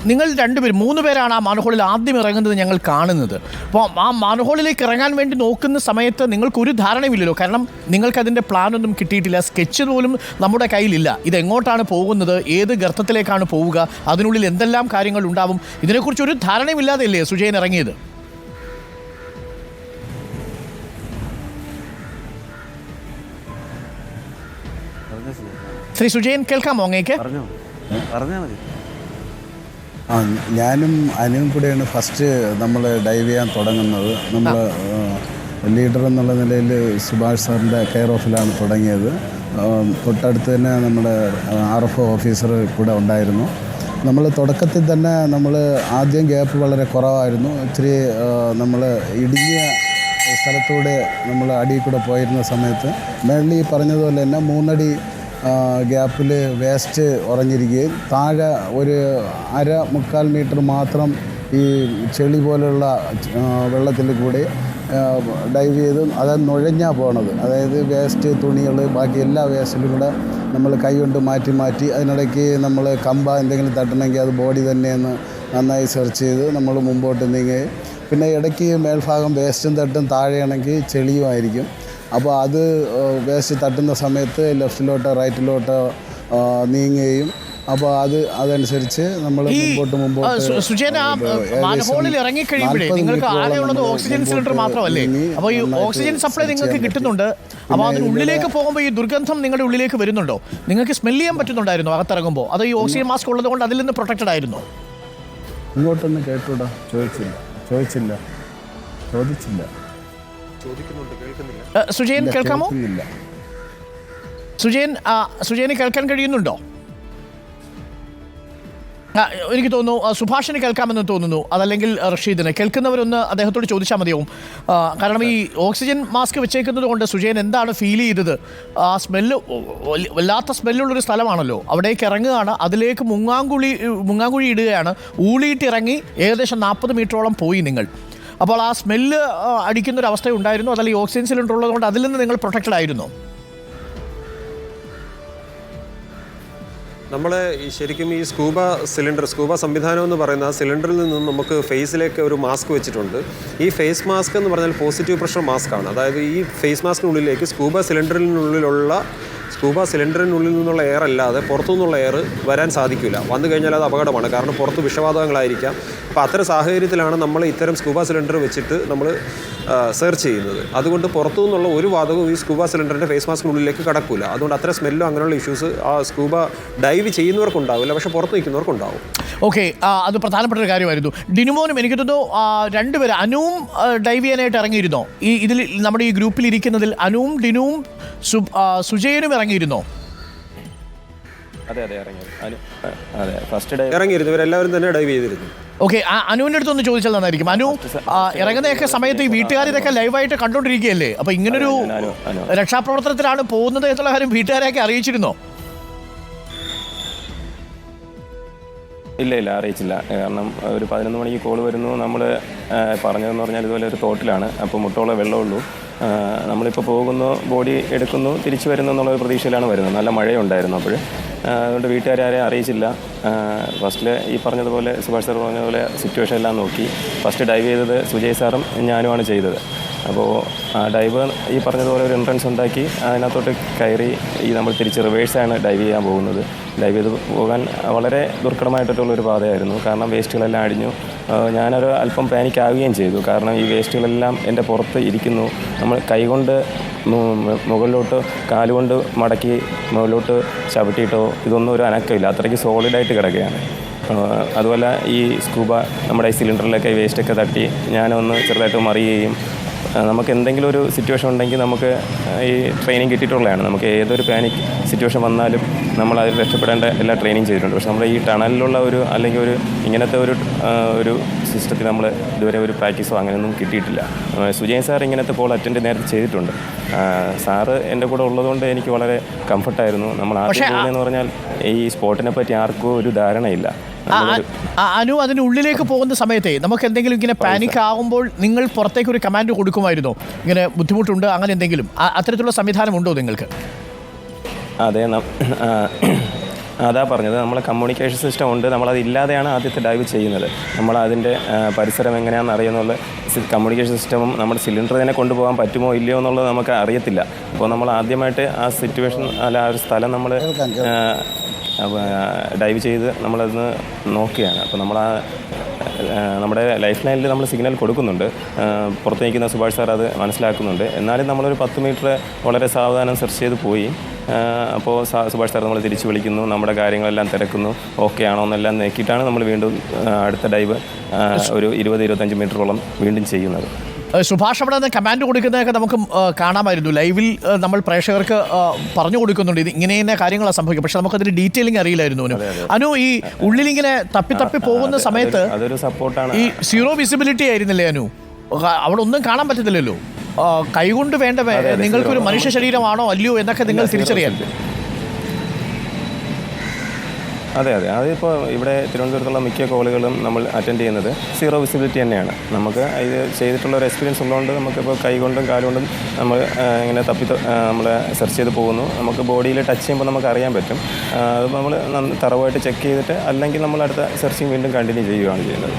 നിങ്ങൾ രണ്ടുപേരും 3 പേരാണ് ആ മാൻഹോളിൽ ആദ്യം ഇറങ്ങുന്നത് ഞങ്ങൾ കാണുന്നത്. അപ്പോൾ ആ മാൻഹോളിലേക്ക് ഇറങ്ങാൻ വേണ്ടി നോക്കുന്ന സമയത്ത് നിങ്ങൾക്കൊരു ധാരണയുമില്ലല്ലോ, കാരണം നിങ്ങൾക്കതിൻ്റെ പ്ലാനൊന്നും കിട്ടിയിട്ടില്ല, സ്കെച്ച് പോലും നമ്മുടെ കയ്യിലില്ല. ഇതെങ്ങോട്ടാണ് പോകുന്നത്, ഏത് ഗർത്തത്തിലേക്കാണ് പോവുക, അതിനുള്ളിൽ എന്തെല്ലാം കാര്യങ്ങൾ ഉണ്ടാവും, ഇതിനെക്കുറിച്ചൊരു ധാരണയുമില്ലാതെയല്ലേ സുജയൻ ഇറങ്ങിയത്? ശ്രീ സുജയൻ, കേൾക്കാമോ അങ്ങേക്ക്? ഞാനും അനുവും കൂടെയാണ് ഫസ്റ്റ് നമ്മൾ ഡൈവ് ചെയ്യാൻ തുടങ്ങുന്നത്. നമ്മൾ ലീഡർ എന്നുള്ള നിലയിൽ സുഭാഷ് സാറിൻ്റെ കെയർ ഓഫിലാണ് തുടങ്ങിയത്. തൊട്ടടുത്ത് തന്നെ നമ്മുടെ RFO ഓഫീസർ കൂടെ ഉണ്ടായിരുന്നു. നമ്മൾ തുടക്കത്തിൽ തന്നെ നമ്മൾ ആദ്യം ഗ്യാപ്പ് വളരെ കുറവായിരുന്നു. ഇച്ചിരി നമ്മൾ ഇടുങ്ങിയ സ്ഥലത്തൂടെ നമ്മൾ അടിയിൽ കൂടെ പോയിരുന്ന സമയത്ത് മേളിൽ ഈ പറഞ്ഞതുപോലെ തന്നെ 3 അടി ഗ്യാപ്പിൽ വേസ്റ്റ് ഉറഞ്ഞിരിക്കുകയും താഴെ ഒരു 1.5-3 മീറ്റർ മാത്രം ഈ ചെളി പോലുള്ള വെള്ളത്തിൽ കൂടി ഡൈവ് ചെയ്ത് അത് നുഴഞ്ഞാൽ പോണത്. അതായത് വേസ്റ്റ്, തുണികൾ, ബാക്കി എല്ലാ വേസ്റ്റിലും കൂടെ നമ്മൾ കൈ കൊണ്ട് മാറ്റി അതിനിടയ്ക്ക് നമ്മൾ എന്തെങ്കിലും തട്ടണമെങ്കിൽ അത് ബോഡി തന്നെയെന്ന് നന്നായി സെർച്ച് ചെയ്ത് നമ്മൾ മുമ്പോട്ട് നീങ്ങി. പിന്നെ ഇടയ്ക്ക് മേൽഭാഗം വേസ്റ്റും തട്ടും, താഴെയാണെങ്കിൽ ചെളിയുമായിരിക്കും. അപ്പോൾ അത് വേസ്റ്റ് തട്ടുന്ന സമയത്ത് ലെഫ്റ്റിലോട്ടോ റൈറ്റിലോട്ടോ നീങ്ങുകയും അപ്പോൾ അതനുസരിച്ച് നമ്മൾ മാൻഹോളിൽ ഇറങ്ങി കഴിയുമ്പോഴേ നിങ്ങൾക്ക് ആകെയുള്ളത് ഓക്സിജൻ സിലിണ്ടർ മാത്രമല്ലേ? അപ്പോൾ ഈ ഓക്സിജൻ സപ്ലൈ നിങ്ങൾക്ക് കിട്ടുന്നുണ്ട്. അപ്പോൾ അതിനുള്ളിലേക്ക് പോകുമ്പോൾ ഈ ദുർഗന്ധം നിങ്ങളുടെ ഉള്ളിലേക്ക് വരുന്നുണ്ടോ? നിങ്ങൾക്ക് സ്മെൽ ചെയ്യാൻ പറ്റുന്നുണ്ടായിരുന്നോ അകത്തിറങ്ങുമ്പോൾ? അതോ ഈ ഓക്സിജൻ മാസ്ക് ഉള്ളത് കൊണ്ട് അതിൽ നിന്ന് പ്രൊട്ടക്റ്റഡ് ആയിരുന്നോ? ഇങ്ങോട്ടൊന്നും കേട്ടൂടാ, ചോദിച്ചില്ല. സുജയൻ കേൾക്കാമോ? സുജയന് കേൾക്കാൻ കഴിയുന്നുണ്ടോ? എനിക്ക് തോന്നുന്നു സുഭാഷിന് കേൾക്കാമെന്ന് തോന്നുന്നു, അതല്ലെങ്കിൽ റഷീദിന്. കേൾക്കുന്നവരൊന്ന് അദ്ദേഹത്തോട് ചോദിച്ചാൽ മതിയാവും. കാരണം ഈ ഓക്സിജൻ മാസ്ക് വെച്ചേക്കുന്നത് കൊണ്ട് സുജയൻ എന്താണ് ഫീൽ ചെയ്തത്? ആ സ്മെല്ല്, വല്ലാത്ത സ്മെല്ലുള്ളൊരു സ്ഥലമാണല്ലോ, അവിടേക്ക് ഇറങ്ങുകയാണ്, അതിലേക്ക് മുങ്ങാങ്കുഴി ഇടുകയാണ്, ഊളിയിട്ടിറങ്ങി ഏകദേശം 40 മീറ്ററോളം പോയി നിങ്ങൾ. അപ്പോൾ ആ സ്മെല്ല് അടിക്കുന്നൊരവസ്ഥ ഉണ്ടായിരുന്നു, അതല്ല ഈ ഓക്സിജൻ സിലിണ്ടർ ഉള്ളതുകൊണ്ട് അതിൽ നിന്ന് നിങ്ങൾ പ്രൊട്ടക്റ്റഡ് ആയിരുന്നോ? നമ്മൾ ശരിക്കും ഈ സ്കൂബ സംവിധാനം എന്ന് പറയുന്ന ആ സിലിണ്ടറിൽ നിന്നും നമുക്ക് ഫേസിലേക്ക് ഒരു മാസ്ക് വെച്ചിട്ടുണ്ട്. ഈ ഫേസ് മാസ്ക് എന്ന് പറഞ്ഞാൽ പോസിറ്റീവ് പ്രഷർ മാസ്ക് ആണ്. അതായത് ഈ ഫേസ് മാസ്കിനുള്ളിലേക്ക് സ്കൂബ സിലിണ്ടറിനുള്ളിൽ നിന്നുള്ള എയർ അല്ലാതെ പുറത്തു നിന്നുള്ള എയർ വരാൻ സാധിക്കില്ല. വന്നു കഴിഞ്ഞാൽ അത് അപകടമാണ്, കാരണം പുറത്ത് വിഷവാതകങ്ങളായിരിക്കാം. അപ്പോൾ അത്തരം സാഹചര്യത്തിലാണ് നമ്മൾ ഇത്തരം സ്കൂബ സിലിണ്ടർ വെച്ചിട്ട് നമ്മൾ സെർച്ച് ചെയ്യുന്നത്. അതുകൊണ്ട് പുറത്തു നിന്നുള്ള ഒരു വാതകവും ഈ സ്കൂബ സിലിണ്ടറിൻ്റെ ഫേസ് മാസ്കിനുള്ളിലേക്ക് കടക്കില്ല. അതുകൊണ്ട് അത്ര സ്മെല്ലോ അങ്ങനെയുള്ള ഇഷ്യൂസ് ആ സ്കൂബ ഡൈവ് ചെയ്യുന്നവർക്കുണ്ടാവില്ല, പക്ഷേ പുറത്ത് നിൽക്കുന്നവർക്കുണ്ടാവും. ഓക്കെ, അത് പ്രധാനപ്പെട്ട ഒരു കാര്യമായിരുന്നു. ഡിനുമോനും എനിക്ക് തോന്നുന്നു രണ്ടുപേരും, അനുവും ഡൈവ് ചെയ്യാനായിട്ട് ഇറങ്ങിയിരുന്നോ? ഇതിൽ നമ്മുടെ ഈ ഗ്രൂപ്പിൽ ഇരിക്കുന്നതിൽ അനുവും ഡിനുവും സുജയനും ഇറങ്ങിയിരുന്നോ? അതെ, ഫസ്റ്റ് ഇറങ്ങിയിരുന്നു, ഇവരെല്ലാവരും തന്നെ ഡൈവ് ചെയ്തിരുന്നു. ഓക്കെ, അനുവിൻ്റെ അടുത്തൊന്ന് ചോദിച്ചാൽ നന്നായിരിക്കും. അനു, ഇറങ്ങുന്നതൊക്കെ സമയത്ത് ഈ വീട്ടുകാരിതൊക്കെ ലൈവായിട്ട് കണ്ടുകൊണ്ടിരിക്കുകയല്ലേ, അപ്പോൾ ഇങ്ങനൊരു രക്ഷാപ്രവർത്തനത്തിലാണ് പോകുന്നത് എന്നുള്ള കാര്യം വീട്ടുകാരെയൊക്കെ അറിയിച്ചിരുന്നോ? ഇല്ല, അറിയിച്ചില്ല. കാരണം ഒരു 11 മണിക്ക് കോൾ വരുന്നു. നമ്മൾ പറഞ്ഞതെന്ന് പറഞ്ഞാൽ ഇതുപോലെ ഒരു തോട്ടിലാണ്, അപ്പോൾ മുട്ടോളം വെള്ളമുള്ളൂ, നമ്മളിപ്പോൾ പോകുന്നു, ബോഡി എടുക്കുന്നു, തിരിച്ചു വരുന്നു എന്നുള്ളൊരു പ്രതീക്ഷയിലാണ് വരുന്നത്. നല്ല മഴയുണ്ടായിരുന്നു അപ്പോൾ. അതുകൊണ്ട് വീട്ടുകാരെ അറിയിച്ചില്ല. ഫസ്റ്റിൽ ഈ പറഞ്ഞതുപോലെ സുഭാഷ് സാർ പറഞ്ഞതുപോലെ സിറ്റുവേഷൻ എല്ലാം നോക്കി ഫസ്റ്റ് ഡൈവ് ചെയ്തത് സുജയ് സാറും ഞാനുമാണ് ചെയ്തത്. അപ്പോൾ ആ ഡൈവ് ഈ പറഞ്ഞതുപോലെ ഒരു എൻട്രൻസ് ഉണ്ടാക്കി അതിനകത്തോട്ട് കയറി നമ്മൾ തിരിച്ച് റിവേഴ്സാണ് ഡൈവ് ചെയ്യാൻ പോകുന്നത്. ഡൈവ് ചെയ്ത് പോകാൻ വളരെ ദുർഘടമായിട്ടുള്ളൊരു പാതയായിരുന്നു, കാരണം വേസ്റ്റുകളെല്ലാം അടിഞ്ഞു. ഞാനൊരു അല്പം പാനിക് ആവുകയും ചെയ്തു, കാരണം ഈ വേസ്റ്റുകളെല്ലാം എൻ്റെ പുറത്ത് ഇരിക്കുന്നു. നമ്മൾ കൈകൊണ്ട് മുകളിലോട്ട് കാലുകൊണ്ട് മടക്കി മുകളിലോട്ട് ചവിട്ടിയിട്ടോ ഇതൊന്നും ഒരു അനക്കമില്ല, അത്രയ്ക്ക് സോളിഡായിട്ട് കിടക്കുകയാണ്. അതുപോലെ ഈ സ്കൂബ നമ്മുടെ ഈ സിലിണ്ടറിലൊക്കെ വേസ്റ്റൊക്കെ തട്ടി ഞാനൊന്ന് ചെറുതായിട്ട് മറിയുകയും, നമുക്ക് എന്തെങ്കിലും ഒരു സിറ്റുവേഷൻ ഉണ്ടെങ്കിൽ നമുക്ക് ഈ ട്രെയിനിങ് കിട്ടിയിട്ടുള്ളതാണ്. നമുക്ക് ഏതൊരു പാനിക് സിറ്റുവേഷൻ വന്നാലും നമ്മൾ അതിൽ രക്ഷപ്പെടേണ്ട എല്ലാ ട്രെയിനിങ് ചെയ്തിട്ടുണ്ട്. പക്ഷെ നമ്മുടെ ഈ ടണലിലുള്ള അല്ലെങ്കിൽ ഇങ്ങനത്തെ ഒരു സിസ്റ്റത്തിൽ നമ്മൾ ഇതുവരെ ഒരു പ്രാക്ടീസോ അങ്ങനെയൊന്നും കിട്ടിയിട്ടില്ല. സുജയൻ സാർ ഇങ്ങനത്തെ കോൾ അറ്റൻഡ് നേരത്തെ ചെയ്തിട്ടുണ്ട്. സാറ് എൻ്റെ കൂടെ ഉള്ളതുകൊണ്ട് എനിക്ക് വളരെ കംഫർട്ടായിരുന്നു. നമ്മൾ ആദ്യം പോകുന്നതെന്ന് പറഞ്ഞാൽ ഈ സ്പോട്ടിനെ പറ്റി ആർക്കും ഒരു ധാരണയില്ല. അനു, അതിനുള്ളിലേക്ക് പോകുന്ന സമയത്തെ നമുക്ക് എന്തെങ്കിലും ഇങ്ങനെ പാനിക് ആകുമ്പോൾ നിങ്ങൾ പുറത്തേക്ക് ഒരു കമാൻഡ് കൊടുക്കുമായിരുന്നോ? ഇങ്ങനെ ബുദ്ധിമുട്ടുണ്ട് അങ്ങനെ എന്തെങ്കിലും അത്തരത്തിലുള്ള സംവിധാനം ഉണ്ടോ നിങ്ങൾക്ക്? അതെ, അതാ പറഞ്ഞത്, നമ്മൾ കമ്മ്യൂണിക്കേഷൻ സിസ്റ്റം ഉണ്ട്, നമ്മളത് ഇല്ലാതെയാണ് ആദ്യത്തെ ഡൈവ് ചെയ്യുന്നത്. നമ്മൾ അതിൻ്റെ പരിസരം എങ്ങനെയാണെന്ന് അറിയുന്നുള്ള കമ്മ്യൂണിക്കേഷൻ സിസ്റ്റമും നമ്മുടെ സിലിണ്ടർ തന്നെ കൊണ്ടുപോകാൻ പറ്റുമോ ഇല്ലയോ എന്നുള്ളത് നമുക്ക് അറിയത്തില്ല. അപ്പോൾ നമ്മൾ ആദ്യമായിട്ട് ആ സിറ്റുവേഷൻ അല്ല ആ ഒരു സ്ഥലം നമ്മൾ ഡൈവ് ചെയ്ത് നമ്മളതൊന്ന് നോക്കുകയാണ്. അപ്പോൾ നമ്മൾ നമ്മുടെ ലൈഫ് ലൈനിൽ നമ്മൾ സിഗ്നൽ കൊടുക്കുന്നുണ്ട്, പുറത്ത് നിൽക്കുന്ന സുഭാഷ് സാർ അത് മനസ്സിലാക്കുന്നുണ്ട്. എന്നാലും നമ്മളൊരു 10 മീറ്റർ വളരെ സാവധാനം സെർച്ച് ചെയ്ത് പോയി. അപ്പോൾ സുഭാഷ് സാർ നമ്മൾ തിരിച്ച് വിളിക്കുന്നു, നമ്മുടെ കാര്യങ്ങളെല്ലാം തിരക്കുന്നു, ഓക്കെ ആണോ എന്നെല്ലാം നോക്കിയിട്ടാണ് നമ്മൾ വീണ്ടും അടുത്ത ഡൈവ് ഒരു 20-25 മീറ്ററോളം വീണ്ടും ചെയ്യുന്നത്. സുഭാഷ് അവിടെ നിന്ന് കമാൻഡ് കൊടുക്കുന്നതൊക്കെ നമുക്ക് കാണാമായിരുന്നു. ലൈവിൽ നമ്മൾ പ്രേക്ഷകർക്ക് പറഞ്ഞു കൊടുക്കുന്നുണ്ട് ഇത് ഇങ്ങനെ തന്നെ കാര്യങ്ങളാണ് സംഭവിക്കുക. പക്ഷെ നമുക്കതിന് ഡീറ്റെയിലിംഗ് അറിയില്ലായിരുന്നു. അനു, ഈ ഉള്ളിലിങ്ങനെ തപ്പി പോകുന്ന സമയത്ത് അതൊരു സപ്പോർട്ടാണ്. ഈ സീറോ വിസിബിലിറ്റി ആയിരുന്നില്ലേ അനു? അവിടെ ഒന്നും കാണാൻ പറ്റത്തില്ലല്ലോ. കൈകൊണ്ട് വേണ്ട നിങ്ങൾക്കൊരു മനുഷ്യ ശരീരമാണോ അല്ലയോ എന്നൊക്കെ നിങ്ങൾ തിരിച്ചറിയാൻ. അതെ, അതിപ്പോൾ ഇവിടെ തിരുവനന്തപുരത്തുള്ള മിക്ക കോളുകളും നമ്മൾ അറ്റൻഡ് ചെയ്യുന്നത് സീറോ വിസിബിലിറ്റി തന്നെയാണ്. നമുക്ക് ഇത് ചെയ്തിട്ടുള്ള ഒരു എക്സ്പീരിയൻസ് ഉള്ളതുകൊണ്ട് നമുക്കിപ്പോൾ കൈകൊണ്ടും കാലുകൊണ്ടും നമ്മൾ ഇങ്ങനെ നമ്മൾ സെർച്ച് ചെയ്ത് പോകുന്നു. നമുക്ക് ബോഡിയിൽ ടച്ച് ചെയ്യുമ്പോൾ നമുക്ക് അറിയാൻ പറ്റും. അത് നമ്മൾ തറവായിട്ട് ചെക്ക് ചെയ്തിട്ട് അല്ലെങ്കിൽ നമ്മൾ അടുത്ത സെർച്ചിങ് വീണ്ടും കണ്ടിന്യൂ ചെയ്യുകയാണ് ചെയ്യുന്നത്.